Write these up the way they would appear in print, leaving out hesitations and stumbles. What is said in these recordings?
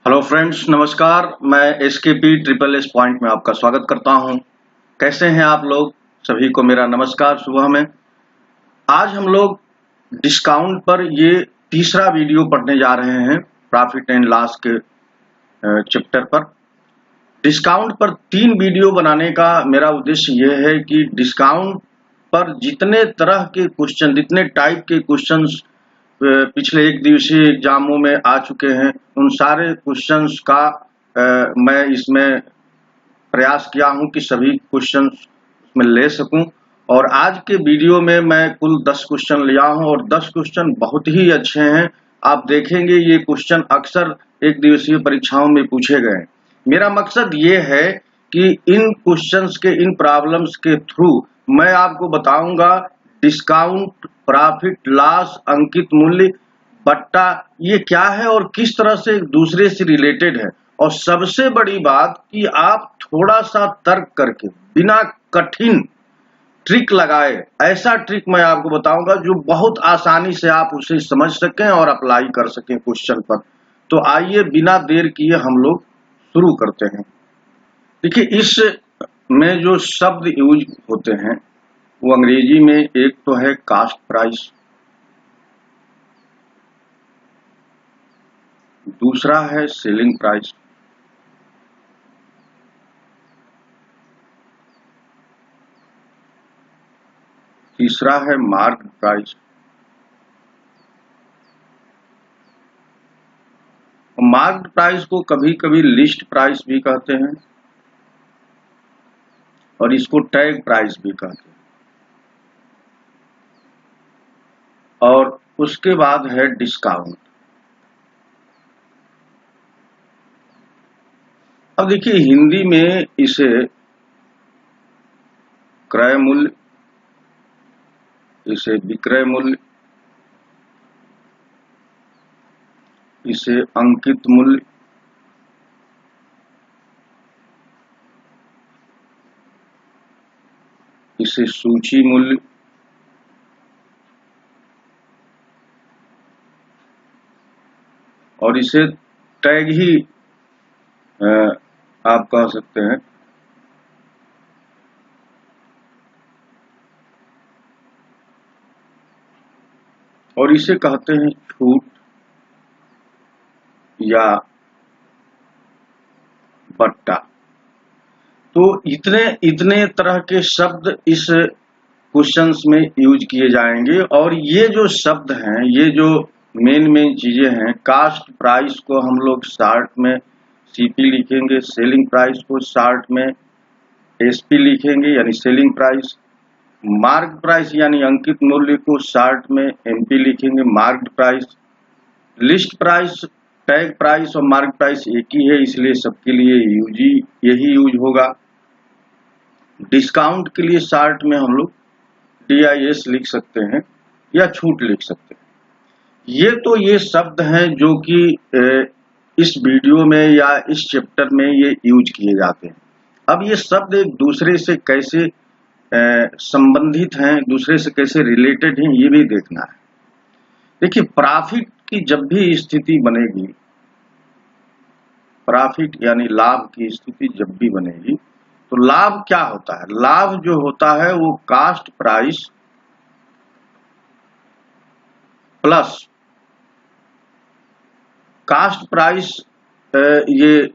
Hello friends, नमस्कार। मैं SKP triple S point में आपका स्वागत करता हूं। कैसे हैं आप लोग? सभी को मेरा नमस्कार सुबह में। आज हम लोग डिस्काउंट पर ये तीसरा वीडियो पढ़ने जा रहे हैं, प्रॉफिट एंड लॉस के चैप्टर पर। डिस्काउंट पर 3 वीडियो बनाने का मेरा उद्देश्य ये है कि डिस्काउंट पर जितने तरह के क्वेश्चन, जितने टाइप के क्वेश्चंस पिछले एक दिवसीय एग्जामों में आ चुके हैं, उन सारे क्वेश्चंस का मैं इसमें प्रयास किया हूं कि सभी क्वेश्चंस में ले सकूं। और आज के वीडियो में मैं कुल 10 क्वेश्चन लिया हूं और 10 क्वेश्चन बहुत ही अच्छे हैं। आप देखेंगे ये क्वेश्चन अक्सर एक दिवसीय परीक्षाओं में पूछे गए हैं। मेरा मकसद ये है कि इन क्वेश्चंस के, इन प्रॉब्लम्स के थ्रू मैं आपको बताऊंगा डिस्काउंट, प्रॉफिट, लॉस, अंकित मूल्य, बट्टा ये क्या है और किस तरह से एक दूसरे से रिलेटेड है। और सबसे बड़ी बात कि आप थोड़ा सा तर्क करके, बिना कठिन ट्रिक लगाए, ऐसा ट्रिक मैं आपको बताऊंगा जो बहुत आसानी से आप उसे समझ सकें और अप्लाई कर सकें क्वेश्चन पर। तो आइए बिना देर किए हम लोग शुरू करते हैं। देखिए, इस में जो शब्द यूज होते हैं वो अंग्रेजी में एक तो है कास्ट प्राइस, दूसरा है सेलिंग प्राइस, तीसरा है मार्केट प्राइस। मार्केट प्राइस को कभी कभी लिस्ट प्राइस भी कहते हैं और इसको टैग प्राइस भी कहते हैं। और उसके बाद है डिस्काउंट। अब देखिए, हिंदी में इसे क्रय मूल्य, इसे विक्रय मूल्य, इसे अंकित मूल्य, इसे सूची मूल्य, और इसे टैग ही आप कह सकते हैं। और इसे कहते हैं छूट या बट्टा। तो इतने तरह के शब्द इस क्वेश्चंस में यूज किए जाएंगे। और ये जो शब्द हैं, ये जो मेन चीजें हैं, कास्ट प्राइस को हम लोग शार्ट में सीपी लिखेंगे, सेलिंग प्राइस को शार्ट में एसपी लिखेंगे यानी सेलिंग प्राइस, मार्क प्राइस यानी अंकित मूल्य को शार्ट में एमपी लिखेंगे, marked price. List price, tag price और मार्क प्राइस एक ही है, इसलिए सबके लिए यही यूज होगा। डिस्काउंट के लिए शार्ट में हम लोग DIS लिख सकते हैं या छूट लिख सकते हैं। ये शब्द हैं जो कि इस वीडियो में या इस चैप्टर में ये यूज किए जाते हैं। अब ये शब्द एक दूसरे से कैसे संबंधित हैं, दूसरे से कैसे रिलेटेड हैं, ये भी देखना है। देखिए, प्रॉफिट की जब भी स्थिति बनेगी, प्रॉफिट यानी लाभ की स्थिति जब भी बनेगी, तो लाभ क्या होता है? लाभ जो होता है वो cost price plus cost price, ये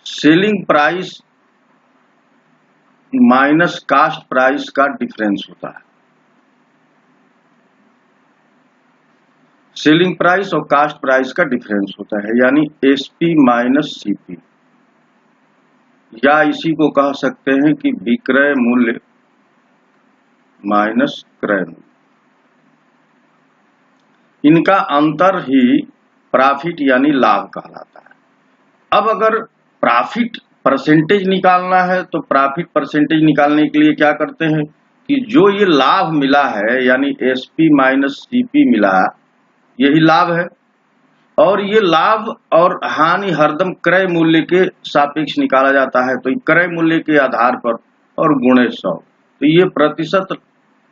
selling price minus cost price का डिफरेंस होता है। सेलिंग प्राइस और कास्ट प्राइस का डिफरेंस होता है, यानी एसपी माइनस सीपी, या इसी को कह सकते हैं कि विक्रय मूल्य माइनस क्रय मूल्य। इनका अंतर ही प्रॉफिट यानी लाभ कहलाता है। अब अगर प्रॉफिट परसेंटेज निकालना है तो प्रॉफिट परसेंटेज निकालने के लिए क्या करते हैं कि जो ये लाभ मिला है यानी एसपी माइनस सीपी मिला, यही लाभ है। और ये लाभ और हानि हरदम क्रय मूल्य के सापेक्ष निकाला जाता है, तो क्रय मूल्य के आधार पर और गुणे 100। तो ये प्रतिशत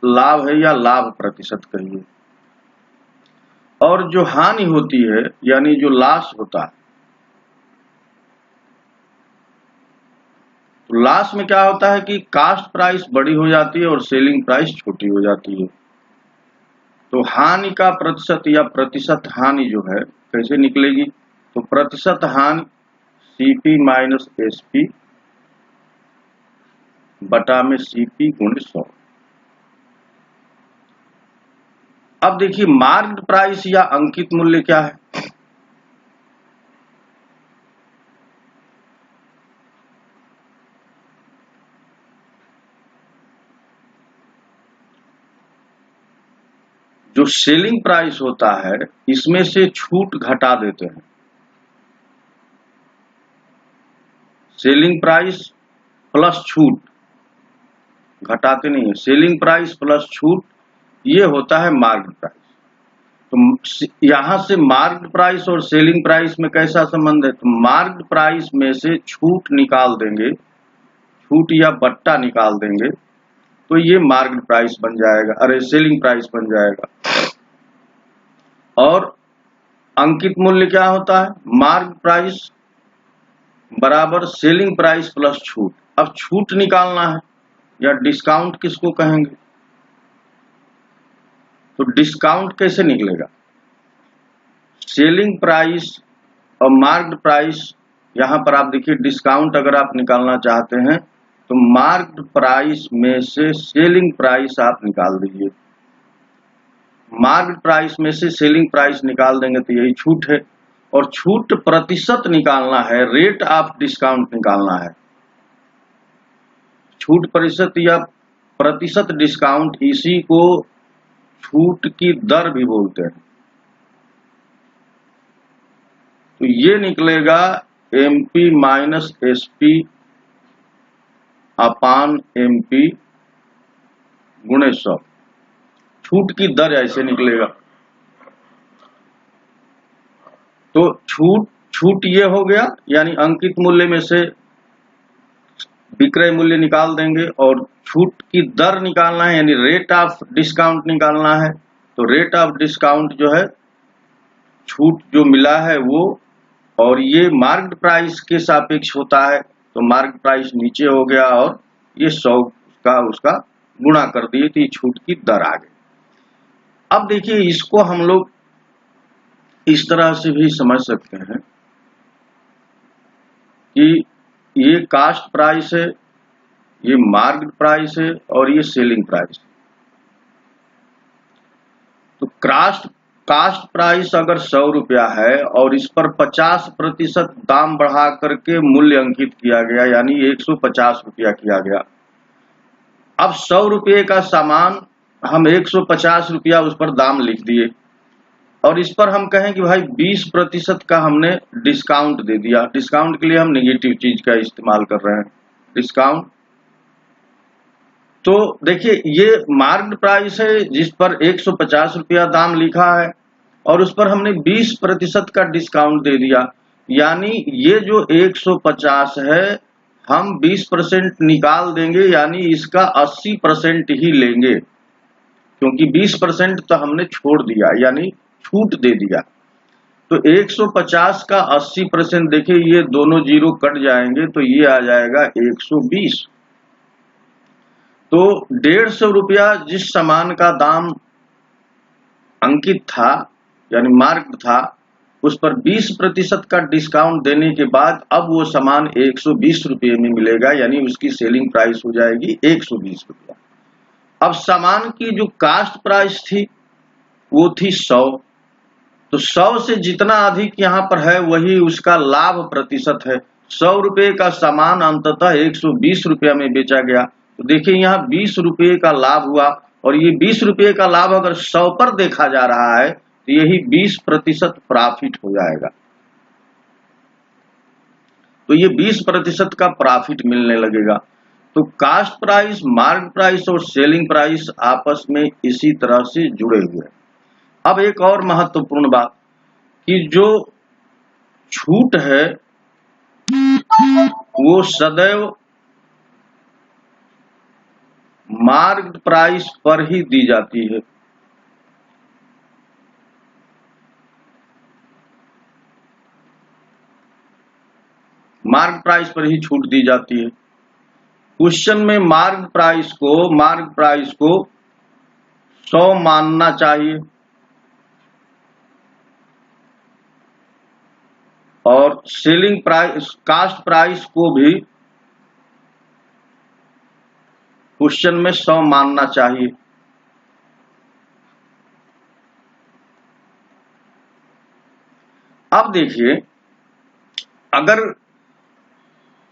लाभ है या लाभ प्रतिशत कहिए। और जो हानि होती है यानी जो लॉस होता है, तो लॉस में क्या होता है कि कास्ट प्राइस बड़ी हो जाती है और सेलिंग प्राइस छोटी हो जाती है। तो हानि का प्रतिशत या प्रतिशत हानि जो है कैसे निकलेगी, तो प्रतिशत हानि सीपी माइनस एसपी बटा में सीपी गुणे 100। अब देखिए मार्क्ड प्राइस या अंकित मूल्य क्या है। जो सेलिंग प्राइस होता है इसमें से छूट घटा देते हैं। सेलिंग प्राइस प्लस छूट, घटाते नहीं है, सेलिंग प्राइस प्लस छूट, ये होता है मार्क्ड प्राइस। तो यहां से मार्क्ड प्राइस और सेलिंग प्राइस में कैसा संबंध है, तो मार्क्ड प्राइस में से छूट निकाल देंगे, छूट या बट्टा निकाल देंगे, तो ये मार्क्ड प्राइस बन जाएगा, अरे सेलिंग प्राइस बन जाएगा। और अंकित मूल्य क्या होता है, मार्क्ड प्राइस बराबर सेलिंग प्राइस प्लस छूट। अब छूट निकालना है या डिस्काउंट किसको कहेंगे, तो डिस्काउंट कैसे निकलेगा, सेलिंग प्राइस और मार्क्ड प्राइस, यहां पर आप देखिए डिस्काउंट अगर आप निकालना चाहते हैं तो मार्क्ड प्राइस में से सेलिंग प्राइस आप निकाल दीजिए, मार्क्ड प्राइस में से सेलिंग प्राइस निकाल देंगे तो यही छूट है। और छूट प्रतिशत निकालना है, रेट ऑफ डिस्काउंट निकालना है। छूट प्रतिशत या प्रतिशत डिस्काउंट, इसी को छूट की दर भी बोलते हैं। तो ये निकलेगा एमपी माइनस एसपी अपान एमपी गुणे 100। छूट की दर ऐसे निकलेगा। तो छूट ये हो गया, यानी अंकित मूल्य में से विक्रय मूल्य निकाल देंगे और छूट की दर निकालना है, यानी रेट ऑफ डिस्काउंट निकालना है। तो रेट ऑफ डिस्काउंट जो है, छूट जो मिला है वो, और ये मार्क्ड प्राइस के सापेक्ष होता है, तो मार्क्ड प्राइस नीचे हो गया और ये 100 का उसका गुणा कर दिए तो ये छूट की दर आ गई। अब देखिए इसको हम लोग इस तरह से भी समझ सकते हैं कि ये कास्ट प्राइस है, ये मार्क्ड प्राइस है और ये सेलिंग प्राइस है। तो कास्ट प्राइस अगर 100 रुपया है और इस पर 50% दाम बढ़ा करके मूल्य अंकित किया गया, यानी 150 रुपया किया गया। अब 100 रुपये का सामान हम 150 रुपया उस पर दाम लिख दिए और इस पर हम कहें कि भाई 20% का हमने डिस्काउंट दे दिया। डिस्काउंट के लिए हम नेगेटिव चीज का इस्तेमाल कर रहे हैं, डिस्काउंट। तो देखिए ये मार्क्ड प्राइस है जिस पर 150 रुपया दाम लिखा है और उस पर हमने 20% का डिस्काउंट दे दिया, यानी ये जो 150 है हम 20% निकाल देंगे, यानी इसका 80% ही लेंगे, क्योंकि 20% तो हमने छोड़ दिया, यानी छूट दे दिया। तो 150 का 80%, देखिए ये दोनों जीरो कट जाएंगे तो ये आ जाएगा 120। तो 150 रुपया जिस सामान का दाम अंकित था यानी मार्क था, उस पर 20% का डिस्काउंट देने के बाद अब वो सामान 120 रुपये में मिलेगा, यानी उसकी सेलिंग प्राइस हो जाएगी 120 रुपया। अब सामान की जो कास्ट प्राइस थी वो थी 100, तो 100 से जितना अधिक यहाँ पर है वही उसका लाभ प्रतिशत है। 100 रुपये का सामान अंततः 120 रुपया में बेचा गया, तो देखिए यहाँ 20 रुपये का लाभ हुआ, और ये 20 रुपये का लाभ अगर 100 पर देखा जा रहा है तो यही 20% प्रॉफिट हो जाएगा। तो ये 20% का प्रॉफिट मिलने लगेगा। तो कास्ट प्राइस, मार्क प्राइस और सेलिंग प्राइस आपस में इसी तरह से जुड़े हुए हैं। अब एक और महत्वपूर्ण बात कि जो छूट है वो सदैव मार्क्ड प्राइस पर ही दी जाती है। मार्क प्राइस पर ही छूट दी जाती है। क्वेश्चन में मार्क प्राइस को 100 मानना चाहिए और सेलिंग प्राइस कास्ट प्राइस को भी क्वेश्चन में 100 मानना चाहिए। अब देखिए, अगर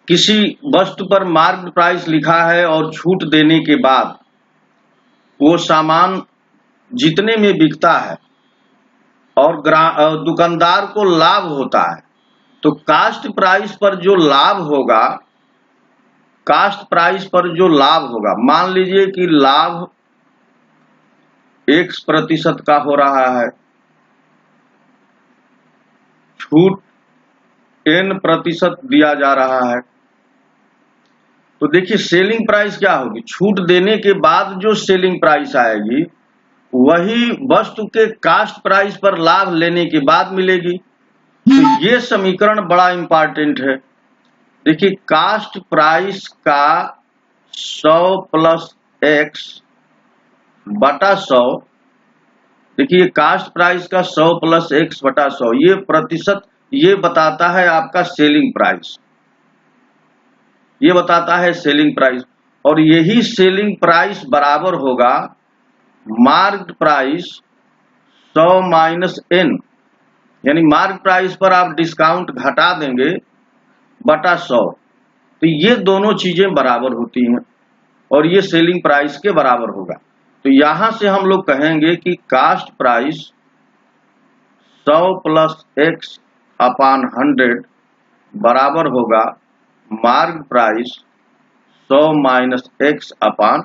किसी वस्तु पर मार्केट प्राइस लिखा है और छूट देने के बाद वो सामान जितने में बिकता है और दुकानदार को लाभ होता है, तो कास्ट प्राइस पर जो लाभ होगा, मान लीजिए कि लाभ X% का हो रहा है, छूट N% दिया जा रहा है, तो देखिए सेलिंग प्राइस क्या होगी। छूट देने के बाद जो सेलिंग प्राइस आएगी वही वस्तु के कास्ट प्राइस पर लाभ लेने के बाद मिलेगी। तो ये समीकरण बड़ा इंपॉर्टेंट है। देखिए, कास्ट प्राइस का 100 प्लस X बटा 100, देखिए कास्ट प्राइस का 100 प्लस X बटा 100, ये प्रतिशत ये बताता है आपका सेलिंग प्राइस, ये बताता है सेलिंग प्राइस। और यही सेलिंग प्राइस बराबर होगा मार्केट प्राइस 100 माइनस N, यानी मार्केट प्राइस पर आप डिस्काउंट घटा देंगे बटा 100, तो ये दोनों चीजें बराबर होती हैं और ये सेलिंग प्राइस के बराबर होगा। तो यहां से हम लोग कहेंगे कि कास्ट प्राइस 100 प्लस X अपान 100 बराबर होगा मार्केट प्राइस 100 माइनस X अपान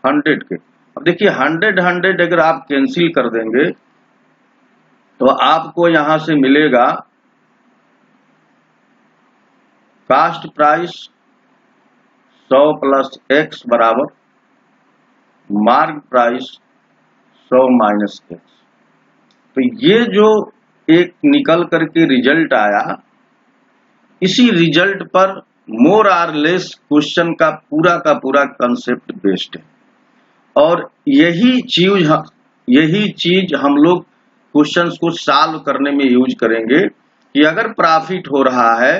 100 के। अब देखिए 100 अगर आप कैंसिल कर देंगे तो आपको यहां से मिलेगा कास्ट प्राइस 100 प्लस X बराबर मार्केट प्राइस 100 माइनस X। तो ये जो एक निकल करके रिजल्ट आया, इसी रिजल्ट पर मोर आर लेस क्वेश्चन का पूरा कंसेप्ट बेस्ड है। और यही चीज हम लोग क्वेश्चंस को सॉल्व करने में यूज करेंगे कि अगर प्रॉफिट हो रहा है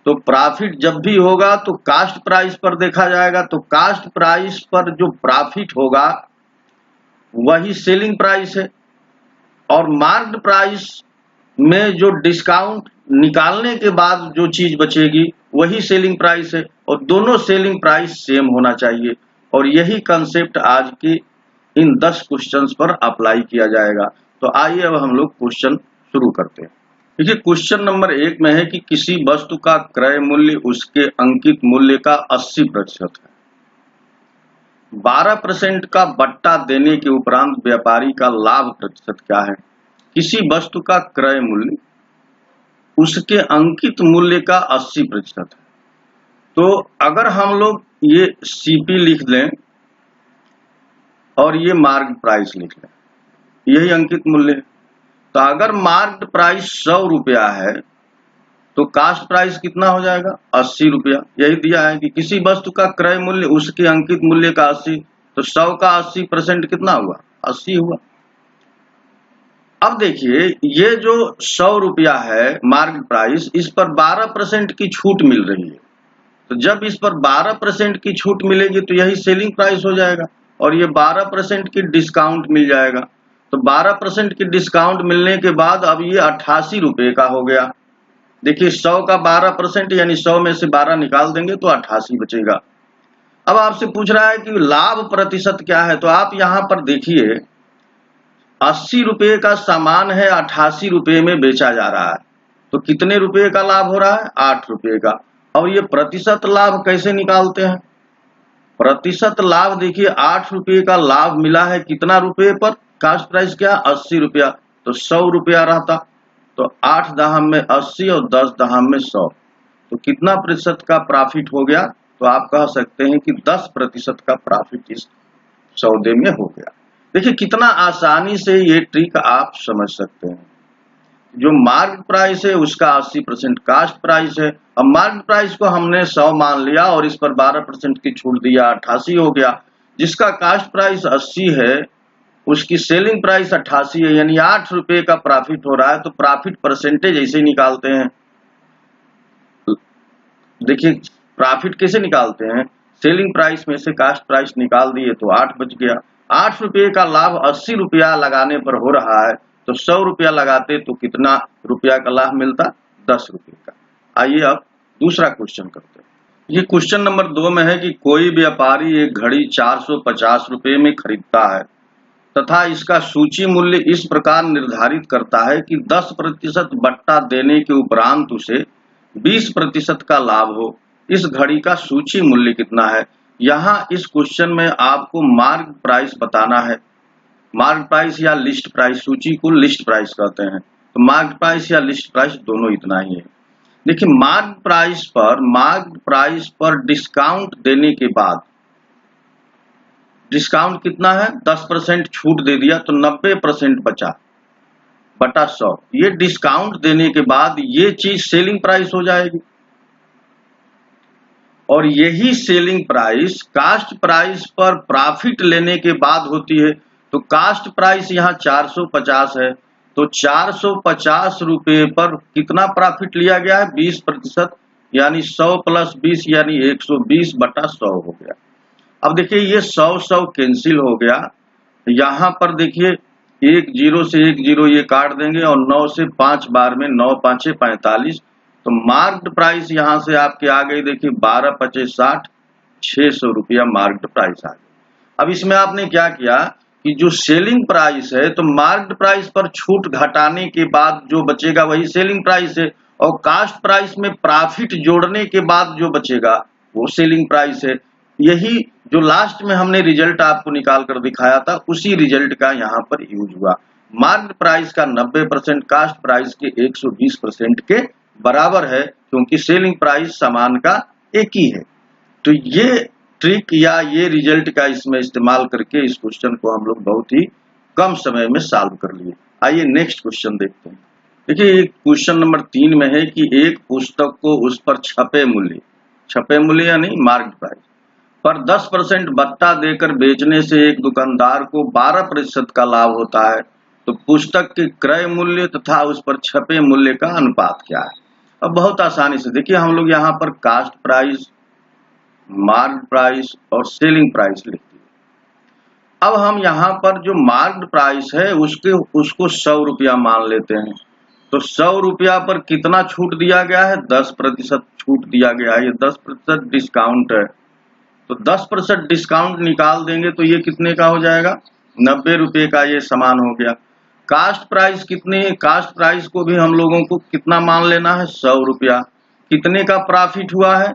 तो प्रॉफिट जब भी होगा तो कास्ट प्राइस पर देखा जाएगा, तो कास्ट प्राइस पर जो प्रॉफिट होगा वही सेलिंग प्राइस है, और मार्केट प्राइस में जो डिस्काउंट निकालने के बाद जो चीज बचेगी वही सेलिंग प्राइस है, और दोनों सेलिंग प्राइस सेम होना चाहिए। और यही कंसेप्ट आज के इन 10 क्वेश्चंस पर अप्लाई किया जाएगा। तो आइए अब हम लोग क्वेश्चन शुरू करते हैं। देखिए, क्वेश्चन नंबर 1 में है कि किसी वस्तु का क्रय मूल्य उसके अंकित मूल्य का 80% है। 12% का बट्टा देने के उपरांत व्यापारी का लाभ प्रतिशत क्या है। किसी वस्तु का क्रय मूल्य उसके अंकित मूल्य का 80% है। तो अगर हम लोग ये CP लिख लें और ये मार्केट प्राइस लिख लें, यही अंकित मूल्य है। तो अगर मार्केट प्राइस 100 रुपया है तो कास्ट प्राइस कितना हो जाएगा, 80 रुपया। यही दिया है कि किसी वस्तु का क्रय मूल्य उसके अंकित मूल्य का 80, तो 100 का 80% कितना हुआ, 80 हुआ। अब देखिए, ये जो 100 रुपया है मार्केट प्राइस, इस पर 12% की छूट मिल रही है। तो जब इस पर 12% की छूट मिलेगी तो यही सेलिंग प्राइस हो जाएगा, और ये 12% की डिस्काउंट मिल जाएगा। तो 12% की डिस्काउंट मिलने के बाद अब ये 88 रुपये का हो गया। देखिए 100 का 12% यानी 100 में से 12 निकाल देंगे तो 88 बचेगा। अब आपसे पूछ रहा है कि लाभ प्रतिशत क्या है, तो आप यहां पर देखिए 80 रुपये का सामान है, 88 रुपये में बेचा जा रहा है, तो कितने रुपये का लाभ हो रहा है, 8 रुपये का। और ये प्रतिशत लाभ कैसे निकालते हैं। प्रतिशत लाभ देखिए 8 रुपये का लाभ मिला है कितना रुपये पर, कास्ट प्राइस क्या, 80 रुपया, तो 100 रुपया रहता, तो 8 दहम में 80 और 10 दहम में 100, तो कितना प्रतिशत का प्रॉफिट हो गया। तो आप कह सकते हैं कि 10% का प्रॉफिट इस सौदे में हो गया। देखिए कितना आसानी से ये ट्रिक आप समझ सकते हैं। जो मार्केट प्राइस है उसका 80% कास्ट प्राइस है। अब मार्केट प्राइस को हमने 100 मान लिया और इस पर 12% की छूट दिया, 88 हो गया। जिसका कास्ट प्राइस 80 है उसकी सेलिंग प्राइस 88 है, यानी 8 रुपए का प्रॉफिट हो रहा है। तो प्रॉफिट परसेंटेज ऐसे निकालते हैं। देखिए प्रॉफिट कैसे निकालते हैं, सेलिंग प्राइस में से कास्ट प्राइस निकाल दिए तो 8 बच गया। 8 रुपये का लाभ 80 रुपया लगाने पर हो रहा है, तो 100 रुपया लगाते तो कितना रुपया का लाभ मिलता, 10 रुपये का। आइए अब दूसरा क्वेश्चन करते हैं। ये क्वेश्चन नंबर 2 में है कि कोई व्यापारी एक घड़ी 450 रुपये में खरीदता है तथा इसका सूची मूल्य इस प्रकार निर्धारित करता है कि 10% बट्टा देने के उपरांत उसे 20% का लाभ हो। इस घड़ी का सूची मूल्य कितना है। यहाँ इस क्वेश्चन में आपको मार्केट प्राइस बताना है। मार्केट प्राइस या लिस्ट प्राइस, सूची को लिस्ट प्राइस कहते हैं, तो मार्केट प्राइस या लिस्ट प्राइस दोनों इतना ही है। देखिए मार्केट प्राइस पर डिस्काउंट देने के बाद, डिस्काउंट कितना है, 10% छूट दे दिया तो 90% बचा बटा 100। ये डिस्काउंट देने के बाद ये चीज सेलिंग प्राइस हो जाएगी और यही सेलिंग प्राइस कास्ट प्राइस पर प्रॉफिट लेने के बाद होती है। तो कास्ट प्राइस यहाँ 450 है, तो 450 रुपये पर कितना प्रॉफिट लिया गया है, 20%, यानी 100 प्लस 20 यानी 120 बटा 100 हो गया। अब देखिए ये 100 कैंसिल हो गया। यहाँ पर देखिए 1 0 से 1 0 ये काट देंगे और 9 से 5 बार में 9 5 45, तो मार्केट प्राइस यहाँ से आपके आ गई। देखिए 12 5 60, 600 रुपया मार्केट प्राइस आ गई। अब इसमें आपने क्या किया कि जो सेलिंग प्राइस है, तो मार्केट प्राइस पर छूट घटाने के बाद जो बचेगा वही सेलिंग प्राइस है, और कास्ट प्राइस में प्रॉफिट जोड़ने के बाद जो बचेगा वो सेलिंग प्राइस है। यही जो लास्ट में हमने रिजल्ट आपको निकाल कर दिखाया था, उसी रिजल्ट का यहाँ पर यूज हुआ। मार्केट प्राइस का 90% कास्ट प्राइस के 120% के बराबर है, क्योंकि सेलिंग प्राइस सामान का एक ही है। तो ये ट्रिक या ये रिजल्ट का इसमें इस्तेमाल करके इस क्वेश्चन को हम लोग बहुत ही कम समय में सॉल्व कर लिए। आइए नेक्स्ट क्वेश्चन देखते हैं। देखिए क्वेश्चन नंबर 3 में है कि एक पुस्तक को उस पर छपे मूल्य यानी मार्केट प्राइस पर 10% बट्टा देकर बेचने से एक दुकानदार को 12% का लाभ होता है। तो पुस्तक के क्रय मूल्य तथा उस पर छपे मूल्य का अनुपात क्या है। अब बहुत आसानी से देखिए हम लोग यहाँ पर कास्ट प्राइस, मार्केट प्राइस और सेलिंग प्राइस लिखते हैं। अब हम यहाँ पर जो मार्केट प्राइस है उसको 100 रुपया मान लेते हैं। तो 100 रुपया पर कितना छूट दिया गया है, 10% छूट दिया गया है। ये 10% डिस्काउंट है, तो 10% डिस्काउंट निकाल देंगे तो ये कितने का हो जाएगा, 90 रुपये का ये सामान हो गया। कास्ट प्राइस कितनी है, कास्ट प्राइस को भी हम लोगों को कितना मान लेना है, 100 रुपया। कितने का प्रॉफिट हुआ है,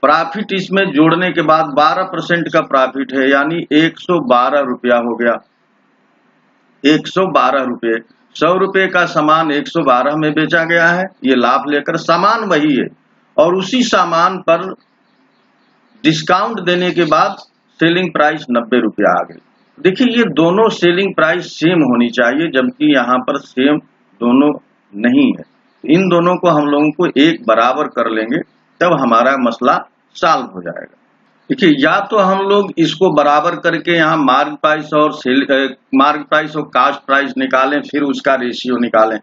प्रॉफिट इसमें जोड़ने के बाद 12% का प्रॉफिट है, यानी 112 रुपया हो गया। 112 रुपये, 100 रुपये का सामान 112 में बेचा गया है, ये लाभ लेकर। सामान वही है और उसी सामान पर डिस्काउंट देने के बाद सेलिंग प्राइस 90 रुपया आ गई। देखिए ये दोनों सेलिंग प्राइस सेम होनी चाहिए, जबकि यहाँ पर सेम दोनों नहीं है। इन दोनों को हम लोगों को एक बराबर कर लेंगे, तब हमारा मसला सॉल्व हो जाएगा। देखिए या तो हम लोग इसको बराबर करके यहाँ मार्केट प्राइस और कास्ट प्राइस निकालें, फिर उसका रेशियो निकालें,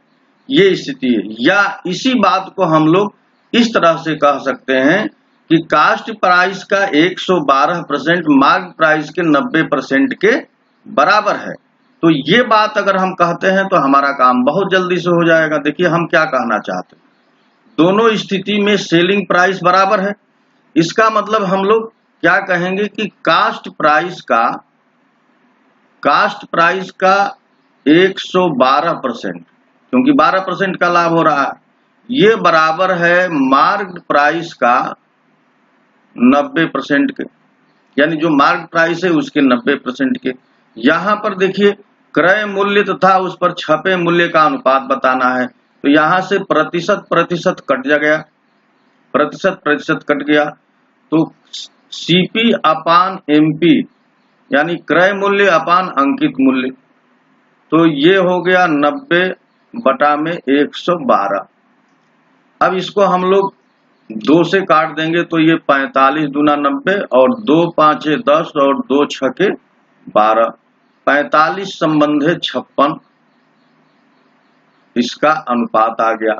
ये स्थिति है। या इसी बात को हम लोग इस तरह से कह सकते हैं कि कास्ट प्राइस का 112% मार्केट प्राइस के 90% के बराबर है। तो ये बात अगर हम कहते हैं तो हमारा काम बहुत जल्दी से हो जाएगा। देखिए हम क्या कहना चाहते हैं, दोनों स्थिति में सेलिंग प्राइस बराबर है। इसका मतलब हम लोग क्या कहेंगे कि कास्ट प्राइस का 112%, क्योंकि 12% का लाभ हो रहा है, ये बराबर है मार्केट प्राइस का 90% के, यानी जो मार्केट प्राइस है उसके 90% के। यहाँ पर देखिए क्रय मूल्य तथा उस पर छपे मूल्य का अनुपात बताना है, तो यहाँ से प्रतिशत कट गया, प्रतिशत कट गया, तो CP अपान MP यानी क्रय मूल्य अपान अंकित मूल्य, तो ये हो गया 90 बटा में 112। अब इसको हम लोग 2 से काट देंगे तो ये 45 दूना 90 और 2 5 10 और 2 6 12, 45 संबंधे 56 इसका अनुपात आ गया,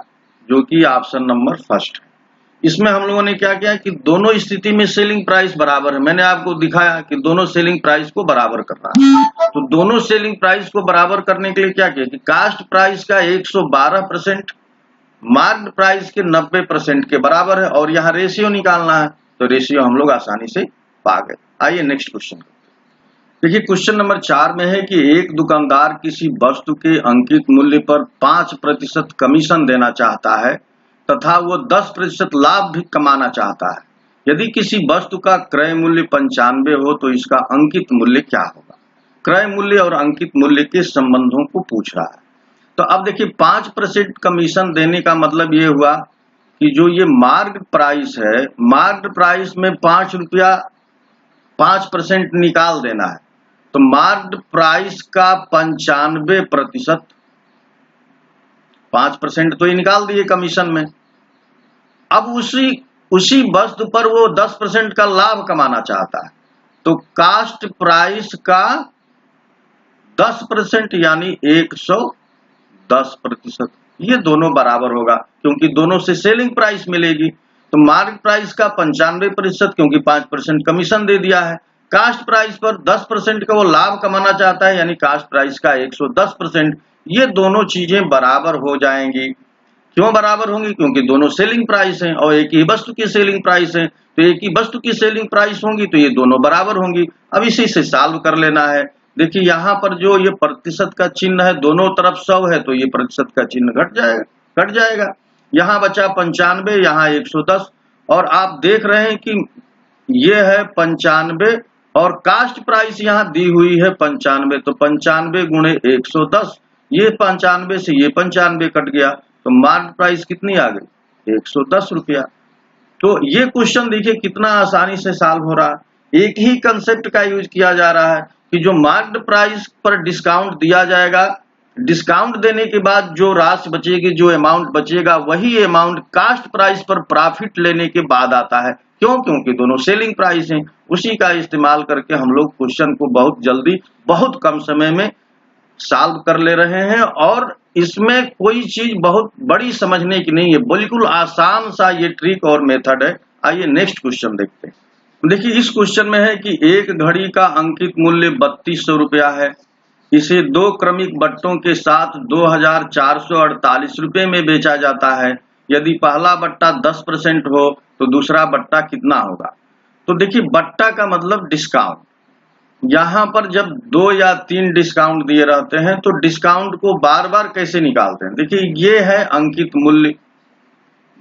जो कि ऑप्शन नंबर फर्स्ट है। इसमें हम लोगों ने क्या किया कि दोनों स्थिति में सेलिंग प्राइस बराबर है। मैंने आपको दिखाया कि दोनों सेलिंग प्राइस को बराबर कर रहा है। तो दोनों सेलिंग प्राइस को बराबर करने के लिए क्या किया कि कास्ट प्राइस का 112% मार्केट प्राइस के 90% के बराबर है और यहाँ रेशियो निकालना है, तो रेशियो हम लोग आसानी से पा गए। आइए नेक्स्ट क्वेश्चन। देखिए क्वेश्चन नंबर 4 में है कि एक दुकानदार किसी वस्तु के अंकित मूल्य पर 5% कमीशन देना चाहता है तथा वो 10% लाभ भी कमाना चाहता है। यदि किसी वस्तु का क्रय मूल्य 95 हो तो इसका अंकित मूल्य क्या होगा? क्रय मूल्य और अंकित मूल्य के संबंधों को पूछ रहा है। तो अब देखिए 5% कमीशन देने का मतलब ये हुआ कि जो ये मार्केट प्राइस है, मार्केट प्राइस में 5 रुपया 5% निकाल देना है। तो मार्केट प्राइस का 95%, 5% तो ये निकाल दिए कमीशन में। अब उसी वस्तु पर वो 10% का लाभ कमाना चाहता है, तो कास्ट प्राइस का 10% यानी 110%, ये दोनों बराबर होगा क्योंकि दोनों से सेलिंग प्राइस मिलेगी। तो मार्केट प्राइस का 95% क्योंकि 5% कमीशन दे दिया है, कास्ट प्राइस पर 10% का वो लाभ कमाना चाहता है यानी कास्ट प्राइस का 110%, ये दोनों चीजें बराबर हो जाएंगी। क्यों बराबर होंगी? क्योंकि दोनों सेलिंग प्राइस हैं और एक ही वस्तु की सेलिंग प्राइस है, तो एक ही वस्तु की सेलिंग प्राइस होंगी तो ये दोनों बराबर होंगी। अब इसी से सॉल्व कर लेना है। देखिए यहाँ पर जो ये प्रतिशत का चिन्ह है दोनों तरफ 100 है तो ये प्रतिशत का चिन्ह घट जाएगा। यहाँ बचा 95, यहाँ 110 और आप देख रहे हैं कि ये है 95 और कास्ट प्राइस यहाँ दी हुई है 95, तो 95 गुणे 110, ये 95 से ये 95 कट गया तो मार्केट प्राइस कितनी आ गई? 110 रुपया। तो ये क्वेश्चन देखिए कितना आसानी से सॉल्व हो रहा है। एक ही कंसेप्ट का यूज किया जा रहा है कि जो मार्केट प्राइस पर डिस्काउंट दिया जाएगा, डिस्काउंट देने के बाद जो राशि बचेगी, जो अमाउंट बचेगा, वही अमाउंट कास्ट प्राइस पर प्रॉफिट लेने के बाद आता है। क्यों? क्योंकि दोनों सेलिंग प्राइस हैं। उसी का इस्तेमाल करके हम लोग क्वेश्चन को बहुत जल्दी, बहुत कम समय में सॉल्व कर ले रहे हैं और इसमें कोई चीज बहुत बड़ी समझने की नहीं है, बिल्कुल आसान सा ये ट्रिक और मेथड है। आइए नेक्स्ट क्वेश्चन देखते हैं। देखिए इस क्वेश्चन में है कि एक घड़ी का अंकित मूल्य 3200 रुपया है। इसे 2 क्रमिक बट्टों के साथ 2448 रुपये में बेचा जाता है। यदि पहला बट्टा 10% हो तो दूसरा बट्टा कितना होगा? तो देखिए बट्टा का मतलब डिस्काउंट। यहाँ पर जब 2 या 3 डिस्काउंट दिए रहते हैं तो डिस्काउंट को बार बार कैसे निकालते हैं? देखिए ये है अंकित मूल्य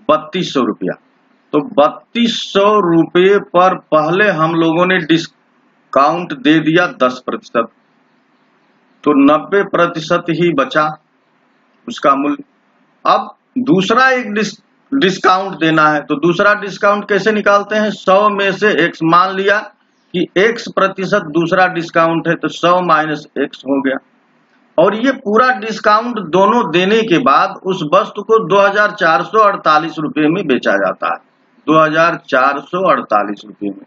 3200 रुपया। तो 3200 रुपये पर पहले हम लोगों ने डिस्काउंट दे दिया 10%, तो 90% ही बचा उसका मूल्य। अब दूसरा एक डिस्काउंट देना है, तो दूसरा डिस्काउंट कैसे निकालते हैं? 100 में से x, मान लिया कि x% दूसरा डिस्काउंट है तो 100 माइनस x हो गया। और ये पूरा डिस्काउंट दोनों देने के बाद उस वस्तु को 2448 रुपये में बेचा जाता है। 2448 रुपये में,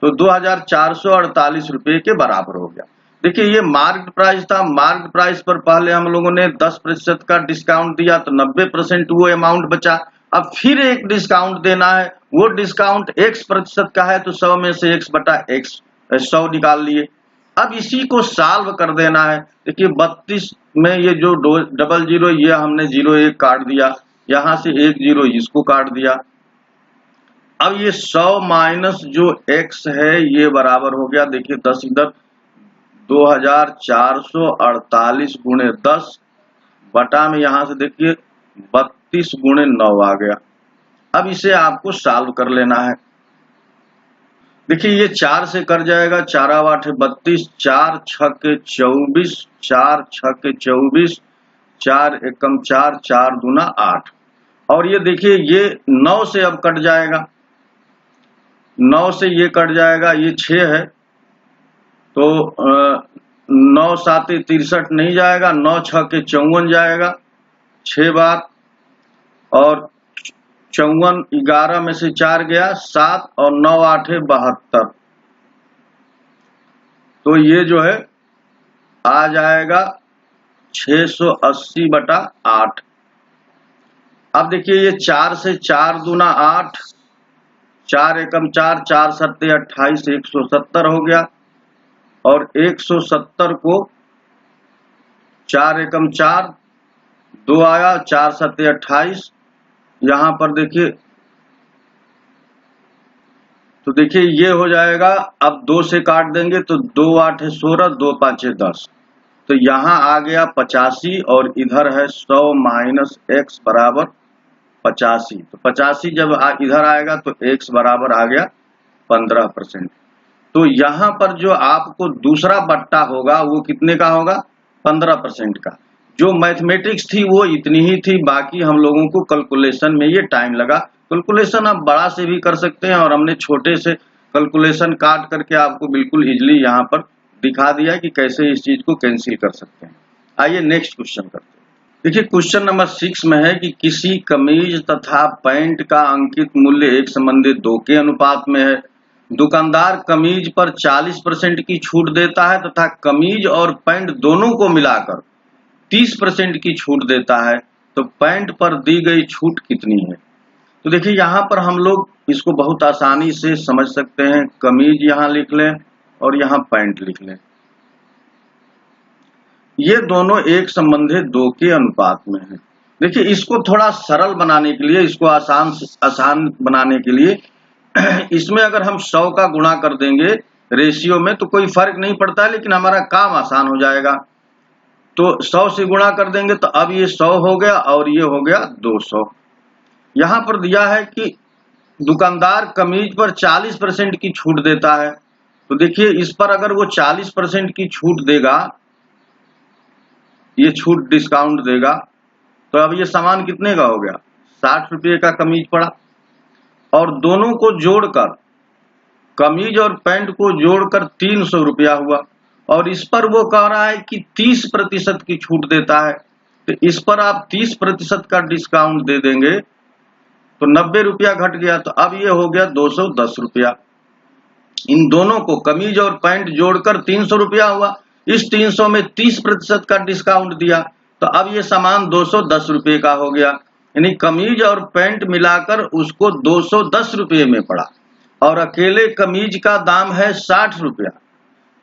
तो 2448 रुपये के बराबर हो गया। देखिए ये मार्केट प्राइस था, मार्केट प्राइस पर पहले हम लोगों ने 10% का डिस्काउंट दिया तो 90% वो अमाउंट बचा। अब फिर एक डिस्काउंट देना है, वो डिस्काउंट x% का है तो 100 में से x बटा x 100 निकाल लिए। अब इसी को सॉल्व कर देना है। देखिए 32 में ये जो 00 ये हमने 01 काट दिया, यहाँ से 10 इसको काट दिया। अब ये 100 माइनस जो x है ये बराबर हो गया, देखिए 10 इधर, 2448 गुणे 10 बटा में यहाँ से देखिए 32 गुणे 9 आ गया। अब इसे आपको सॉल्व कर लेना है। देखिए ये 4 से कर जाएगा, 4 8 32, 4 6 24, 4 6 24, 4 एकम 4, 4 दूना 8। और ये देखिए ये 9 से अब कट जाएगा, 9 से ये कट जाएगा, ये 6 है तो 9 7 63 नहीं जाएगा, 9 6 54 जाएगा 6 बार, और 54, 11 में से 4 गया 7, और 9 8 72, तो ये जो है आ जाएगा 680/8। अब देखिए ये 4 से 4 दूना 8, 4 एकम 4, 4 सत्ते 28, 170 हो गया, और 170 को 4 एकम 4, 2 आया, 4 सत्ते 28, यहां पर देखिए, तो देखिए ये हो जाएगा। अब 2 से काट देंगे तो 2 8 16, 2 5 10, तो यहां आ गया 85, और इधर है 100 माइनस x बराबर 85, तो 85 जब इधर आएगा तो x बराबर आ गया 15%। तो यहां पर जो आपको दूसरा बट्टा होगा वो कितने का होगा? 15% का। जो मैथमेटिक्स थी वो इतनी ही थी, बाकी हम लोगों को कैलकुलेशन में ये टाइम लगा। कैलकुलेशन आप बड़ा से भी कर सकते हैं, और हमने छोटे से कैलकुलेशन काट करके आपको बिल्कुल इजीली यहाँ पर दिखा दिया कि कैसे इस चीज को कैंसिल कर सकते हैं। आइए नेक्स्ट क्वेश्चन करते हैं। देखिए क्वेश्चन नंबर 6 में है कि किसी कमीज तथा पैंट का अंकित मूल्य एक संबंधित 2 के अनुपात में है। दुकानदार कमीज पर 40% की छूट देता है तथा कमीज और पैंट दोनों को मिलाकर 30% की छूट देता है, तो पैंट पर दी गई छूट कितनी है? तो देखिए यहाँ पर हम लोग इसको बहुत आसानी से समझ सकते हैं। कमीज यहाँ लिख लें और यहाँ पैंट लिख लें। ये दोनों एक संबंधित 2 के अनुपात में है। देखिए इसको थोड़ा सरल बनाने के लिए, इसको आसान बनाने के लिए इसमें अगर हम 100 का गुणा कर देंगे रेशियो में तो कोई फर्क नहीं पड़ता है, लेकिन हमारा काम आसान हो जाएगा। तो 100 से गुणा कर देंगे तो अब ये 100 हो गया और ये हो गया 200। यहां पर दिया है कि दुकानदार कमीज पर 40% की छूट देता है, तो देखिए इस पर अगर वो 40% की छूट देगा, ये छूट डिस्काउंट देगा, तो अब ये सामान कितने का हो गया? 60 रुपये का कमीज पड़ा, और दोनों को जोड़कर, कमीज और पैंट को जोड़कर 300 रुपया हुआ, और इस पर वो कह रहा है कि 30% की छूट देता है, तो इस पर आप 30% का डिस्काउंट दे देंगे तो 90 रुपया घट गया, तो अब ये हो गया 210 रुपया। इन दोनों को, कमीज और पैंट जोड़कर 300 रुपया हुआ, इस 300 में 30% का डिस्काउंट दिया, तो अब ये सामान 210 रुपये का हो गया। यानी कमीज और पैंट मिलाकर उसको 210 रुपये में पड़ा, और अकेले कमीज का दाम है 60 रुपया।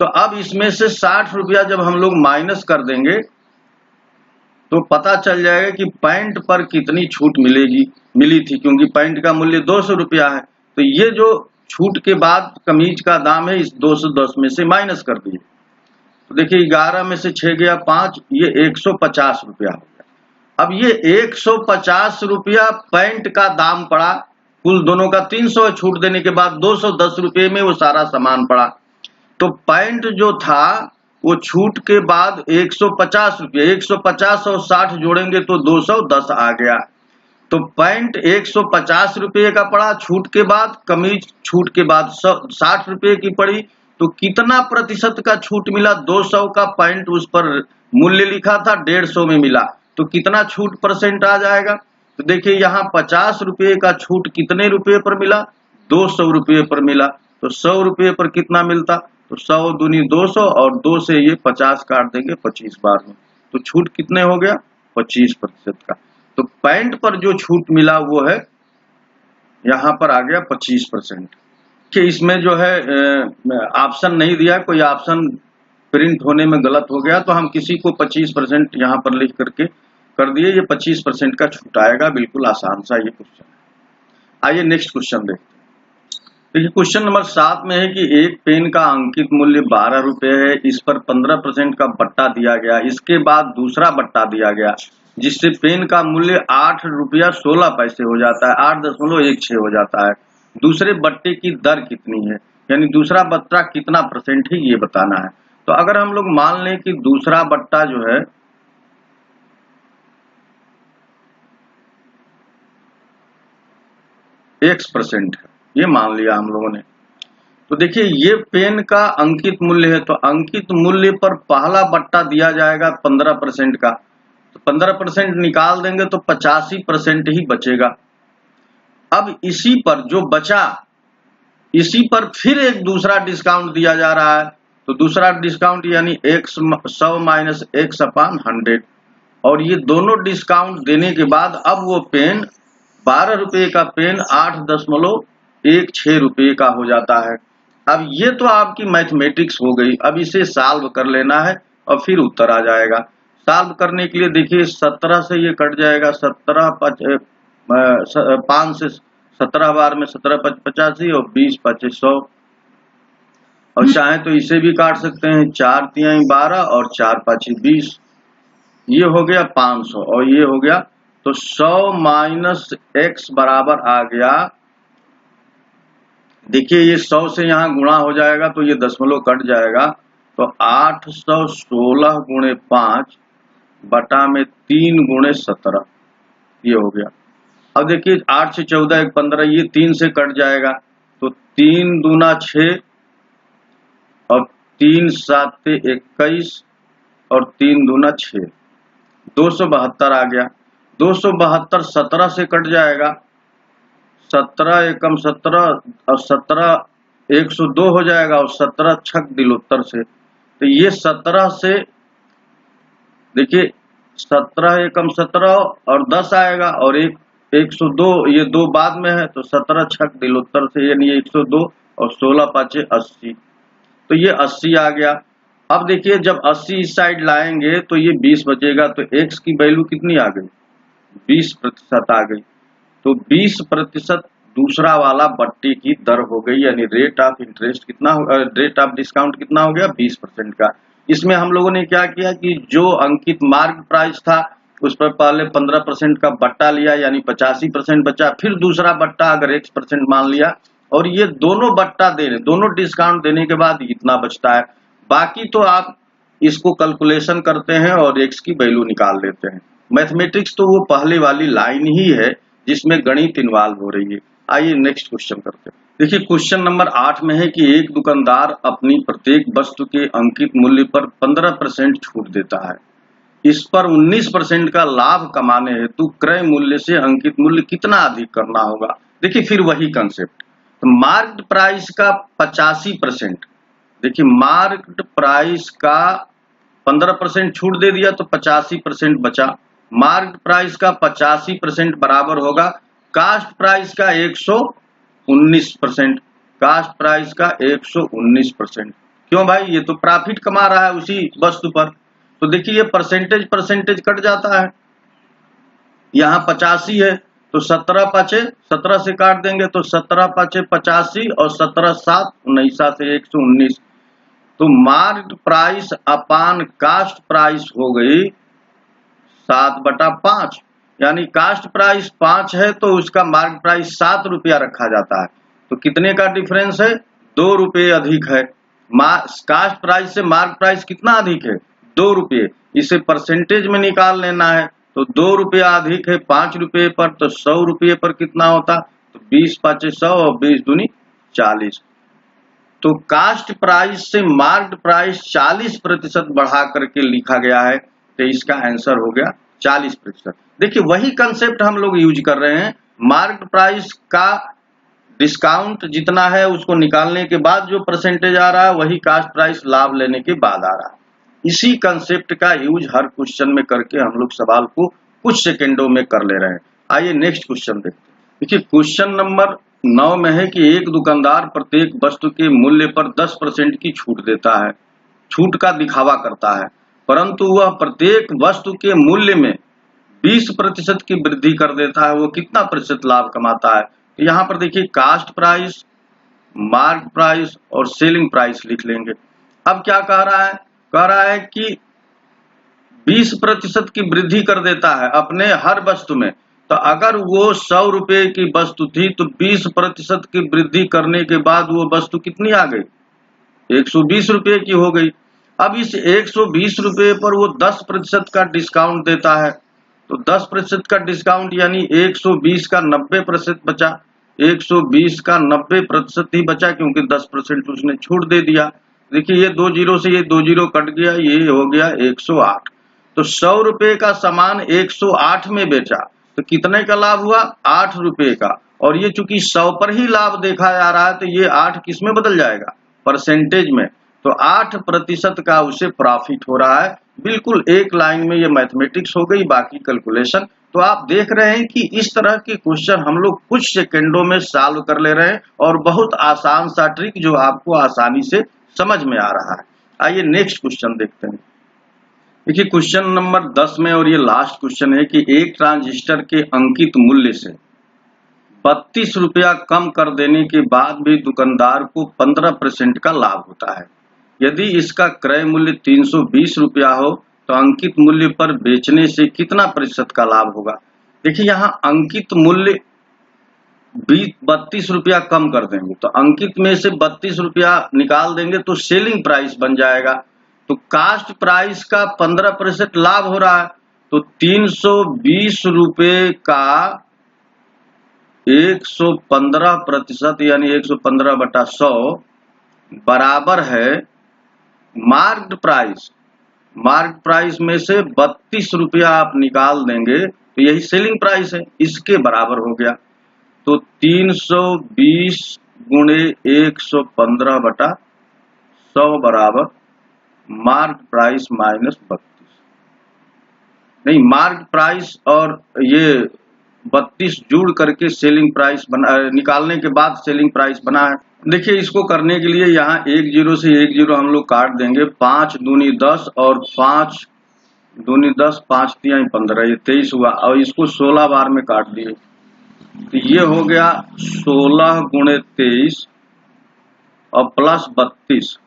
तो अब इसमें से 60 रुपया जब हम लोग माइनस कर देंगे तो पता चल जाएगा कि पैंट पर कितनी छूट मिली थी, क्योंकि पैंट का मूल्य 200 रुपया है। तो ये जो छूट के बाद कमीज का दाम है, इस 210 में से माइनस कर दिए, तो देखिए 11 में से 6 गया 5, ये 150 रुपया हो गया। अब ये 150 रुपया पैंट का दाम पड़ा, कुल दोनों का 300 छूट देने के बाद 210 रुपये में वो सारा सामान पड़ा। तो पैंट जो था वो छूट के बाद 150 रुपये, 150 और 60 जोड़ेंगे तो 210 आ गया। तो पैंट 150 रुपये का पड़ा छूट के बाद, कमीज छूट के बाद 60 रुपये की पड़ी, तो कितना प्रतिशत का छूट मिला? 200 का पैंट उस पर मूल्य लिखा था, 150 में मिला, तो कितना छूट परसेंट आ जाएगा? तो देखिए यहाँ 50 रुपये का छूट कितने रुपये पर मिला? 200 रुपये पर मिला। तो 100 रुपये पर कितना मिलता? तो 100 दूनी 200, और 2 से ये 50 काट देंगे 25 बार में, तो छूट कितने हो गया? 25% का। तो पैंट पर जो छूट मिला वो है, यहाँ पर आ गया 25%। कि इसमें जो है ऑप्शन नहीं दिया, कोई ऑप्शन प्रिंट होने में गलत हो गया, तो हम किसी को 25% यहाँ पर लिख करके कर दिए, ये 25% का छूट आएगा। बिल्कुल आसान सा ये क्वेश्चन है। आइए नेक्स्ट क्वेश्चन देखते हैं। देखिए क्वेश्चन नंबर 7 में है कि एक पेन का अंकित मूल्य 12 रुपये है, इस पर 15% का बट्टा दिया गया, इसके बाद दूसरा बट्टा दिया गया जिससे पेन का मूल्य 8 रुपया 16 पैसे हो जाता है, 8.16 हो जाता है। दूसरे बट्टे की दर कितनी है? यानी दूसरा बट्टा कितना % है ये बताना है। तो अगर हम लोग मान लें कि दूसरा बट्टा जो है X% है, ये मान लिया हम लोगों ने। तो देखिए ये पेन का अंकित मूल्य है, तो अंकित मूल्य पर पहला बट्टा दिया जाएगा 15% का, तो 15% निकाल देंगे तो 85% ही बचेगा। अब इसी पर जो बचा, इसी पर फिर एक दूसरा डिस्काउंट दिया जा रहा है, तो दूसरा डिस्काउंट यानी 100 माइनस x/100, और ये दोनों डिस्काउंट देने के बाद अब वो पेन 12 रुपये का पेन 8.16 रुपये का हो जाता है। अब ये तो आपकी मैथमेटिक्स हो गई। अब इसे सॉल्व कर लेना है और फिर उत्तर आ जाएगा। सॉल्व करने के लिए देखिए 17 से ये कट जाएगा, 5 से 17 बार में 17 5 85 और 20 5 100, और चाहे तो इसे भी काट सकते हैं, 4 तिहाई 12 और 4 5 20, ये हो गया 500 और ये हो गया, तो 100 माइनस x बराबर आ गया, देखिए ये 100 से यहाँ गुणा हो जाएगा तो ये दशमलव कट जाएगा, तो 816 गुणे 5 बटा में 3 गुणे 17, ये हो गया। अब देखिए 8 से 14 1 15, ये 3 से कट जाएगा, तो 3 दूना 6 और 3 7 21 और 3 दूना 6, 272 आ गया। 272 17 से कट जाएगा, 17 एकम 17 और 17 102 हो जाएगा, और 17 छक दिलोत्तर से, तो ये 17 से देखिए 17 एकम 17 और 10 आएगा, और 102, ये 2 बाद में है, तो 17 छक दिलोत्तर से यानी 102 और 16 पाँचे 80, तो ये 80 आ गया। अब देखिए जब 80 इस साइड लाएंगे तो ये 20 बचेगा, तो x की वैल्यू कितनी आ गई, 20% आ गई, तो 20% दूसरा वाला बट्टे की दर हो गई, यानी रेट ऑफ इंटरेस्ट कितना, रेट ऑफ डिस्काउंट कितना हो गया, 20% का। इसमें हम लोगों ने क्या किया कि जो अंकित मार्क प्राइस था उस पर पहले 15% का बट्टा लिया, यानी 85% बचा, फिर दूसरा बट्टा अगर x% मान लिया, और ये दोनों बट्टा देने, दोनों डिस्काउंट देने के बाद इतना बचता है। बाकी तो आप इसको कैलकुलेशन करते हैं और x की वैल्यू निकाल लेते हैं। मैथमेटिक्स तो वो पहले वाली लाइन ही है जिसमें गणित इन्वॉल्व हो रही है। आइए नेक्स्ट क्वेश्चन करते हैं। देखिए क्वेश्चन नंबर 8 में है कि एक दुकानदार अपनी प्रत्येक वस्तु के अंकित मूल्य पर 15% छूट देता है। इस पर 19% का लाभ कमाने हेतु क्रय मूल्य से अंकित मूल्य कितना अधिक करना होगा। देखिए फिर वही कंसेप्ट, तो मार्केट प्राइस का 85%, देखिए मार्केट प्राइस का 15% छूट दे दिया तो 85% बचा। मार्केट प्राइस का 85% बराबर होगा कास्ट प्राइस का 119%, कास्ट प्राइस का 119%। क्यों भाई, ये तो प्रॉफिट कमा रहा है उसी वस्तु पर, तो देखिए ये परसेंटेज कट जाता है। यहाँ 85 है तो 17 पाँचे 17 से काट देंगे तो 17 पाँचे 85 और 17 7 19 से 119, तो मार्केट प्राइस अपान कास्ट प्राइस हो गई 7/5, यानी कास्ट प्राइस 5 है तो उसका मार्केट प्राइस 7 रुपया रखा जाता है, तो कितने का डिफरेंस है, 2 रुपये अधिक है। कास्ट प्राइस से मार्केट प्राइस कितना अधिक है, 2 रुपये, इसे परसेंटेज में निकाल लेना है, तो 2 रुपया अधिक है 5 रुपये पर, तो 100 रुपये पर कितना होता, तो 20 पाँचे 100 और 20 दूनी 40, तो कास्ट प्राइस से मार्केट प्राइस 40% बढ़ा करके लिखा गया है, तो इसका आंसर हो गया 40%। देखिए वही कंसेप्ट हम लोग यूज कर रहे हैं, मार्केट प्राइस का डिस्काउंट जितना है उसको निकालने के बाद जो परसेंटेज आ रहा है वही कास्ट प्राइस लाभ लेने के बाद आ रहा है। इसी कंसेप्ट का यूज हर क्वेश्चन में करके हम लोग सवाल को कुछ सेकेंडों में कर ले रहे हैं। आइए नेक्स्ट क्वेश्चन देखते हैं। देखिए क्वेश्चन नंबर 9 में है कि एक दुकानदार प्रत्येक वस्तु के मूल्य पर 10% की छूट देता है, छूट का दिखावा करता है, परंतु वह प्रत्येक वस्तु के मूल्य में 20% की वृद्धि कर देता है, वो कितना प्रतिशत लाभ कमाता है। तो यहाँ पर देखिए कास्ट प्राइस, मार्केट प्राइस और सेलिंग प्राइस लिख लेंगे। अब क्या कह रहा है, कह रहा है कि 20% की वृद्धि कर देता है अपने हर वस्तु में, तो अगर वो 100 रुपये की वस्तु थी तो 20% की वृद्धि करने के बाद वो वस्तु कितनी आ गई, 120 रुपये की हो गई। अब इस 120 रुपये पर वो 10% का डिस्काउंट देता है, तो 10% का डिस्काउंट यानी 120 का 90% बचा, 120 का 90% ही बचा क्योंकि 10% उसने छूट दे दिया। देखिए ये 2 जीरो से ये 2 जीरो कट गया, ये हो गया 108। तो 100 रुपए का सामान 108 में बेचा तो कितने का लाभ हुआ? 8 रुपए का। और ये चूंकि 100 पर ही लाभ देखा जा रहा है तो ये 8 किस में बदल जाएगा? परसेंटेज में। तो 8% का उसे प्रॉफिट हो रहा है। बिल्कुल एक लाइन में ये मैथमेटिक्स हो गई, बाकी कैलकुलेशन। तो आप देख रहे हैं कि इस तरह के क्वेश्चन हम लोग कुछ सेकंडों में सॉल्व कर ले रहे हैं और बहुत आसान सा ट्रिक जो आपको आसानी से समझ में आ रहा है। आइए नेक्स्ट क्वेश्चन देखते हैं। देखिए क्वेश्चन नंबर 10 में, और ये लास्ट क्वेश्चन है कि एक ट्रांजिस्टर के अंकित मूल्य से 32 रुपया कम कर देने के बाद भी दुकानदार को 15% का लाभ होता है। यदि इसका क्रय मूल्य 320 रुपया हो तो अंकित मूल्य पर बेचने से कितना प्रतिशत का लाभ होगा? देखिए यहाँ अंकित मूल्य 32 रुपया कम कर देंगे तो अंकित में से 32 रुपया निकाल देंगे तो सेलिंग प्राइस बन जाएगा। तो कास्ट प्राइस का 15% लाभ हो रहा है तो 320 रुपये का 115% यानी 115/100 बराबर है मार्क्ड प्राइस। मार्क्ड प्राइस में से 32 रुपया आप निकाल देंगे तो यही सेलिंग प्राइस है, इसके बराबर हो गया। तो 320 गुणे 115/100 बराबर मार्क प्राइस माइनस 32। नहीं, मार्क प्राइस और ये 32 जोड़ करके सेलिंग प्राइस बना, निकालने के बाद सेलिंग प्राइस बना है। देखिए इसको करने के लिए यहाँ 1 0 से 1 0 हम लोग काट देंगे। 5 दूनी 10 और 5 दूनी 10, 5 तिहाई 15, ये 23 हुआ। और इसको 16 बार में काट दिए तो ये हो गया 16 गुणे 23 और प्लस 32,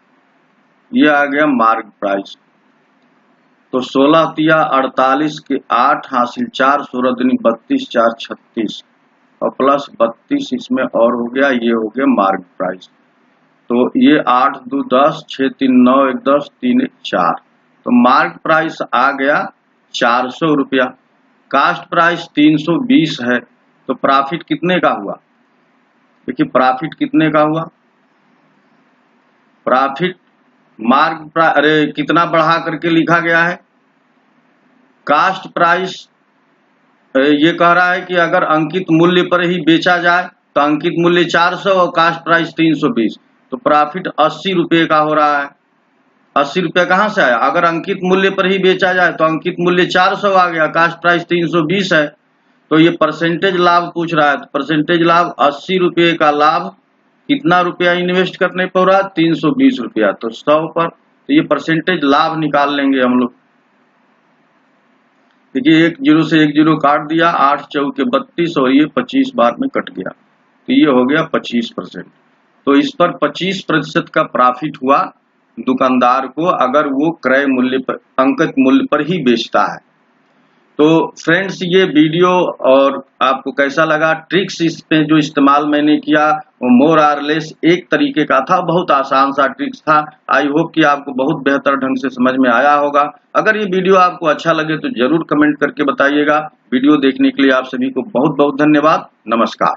ये आ गया मार्क प्राइस। तो 16 तिया 48 के 8 हासिल 4, 16 दूनी 32, 4 36 और प्लस 32 इसमें और हो गया, ये हो गया मार्क प्राइस। तो ये 8 2 10, 6 3 9 1 10, 3 1 4। तो मार्क प्राइस आ गया 400 रुपया। कास्ट प्राइस 320 है तो प्रॉफिट कितने का हुआ? देखिए प्रॉफिट कितने का हुआ? प्रॉफिट मार्क प्राइस, अरे कितना बढ़ा करके लिखा गया है? कास्ट प्राइस ये कह रहा है कि अगर अंकित मूल्य पर ही बेचा जाए तो अंकित मूल्य 400 और कास्ट प्राइस 320, तो प्रॉफिट 80 रुपये का हो रहा है। 80 रुपये कहाँ से आया? अगर अंकित मूल्य पर ही बेचा जाए तो अंकित मूल्य 400 आ गया, कास्ट प्राइस 320 है। तो ये परसेंटेज लाभ पूछ रहा है, तो परसेंटेज लाभ 80 रुपये का लाभ कितना रुपया इन्वेस्ट करने पर हो रहा है? 320 रुपया। तो 100 पर, तो ये परसेंटेज लाभ निकाल लेंगे हम लोग। देखिए 1 0 से 1 0 काट दिया, 8 चौके 32 और ये 25 बार में कट गया तो ये हो गया 25%। तो इस पर 25% का प्रॉफिट हुआ दुकानदार को अगर वो क्रय मूल्य पर, अंकित मूल्य पर ही बेचता है। तो फ्रेंड्स ये वीडियो और आपको कैसा लगा? ट्रिक्स इस पे जो इस्तेमाल मैंने किया वो मोर आर लेस एक तरीके का था, बहुत आसान सा ट्रिक्स था। आई होप कि आपको बहुत बेहतर ढंग से समझ में आया होगा। अगर ये वीडियो आपको अच्छा लगे तो जरूर कमेंट करके बताइएगा। वीडियो देखने के लिए आप सभी को बहुत बहुत धन्यवाद। नमस्कार।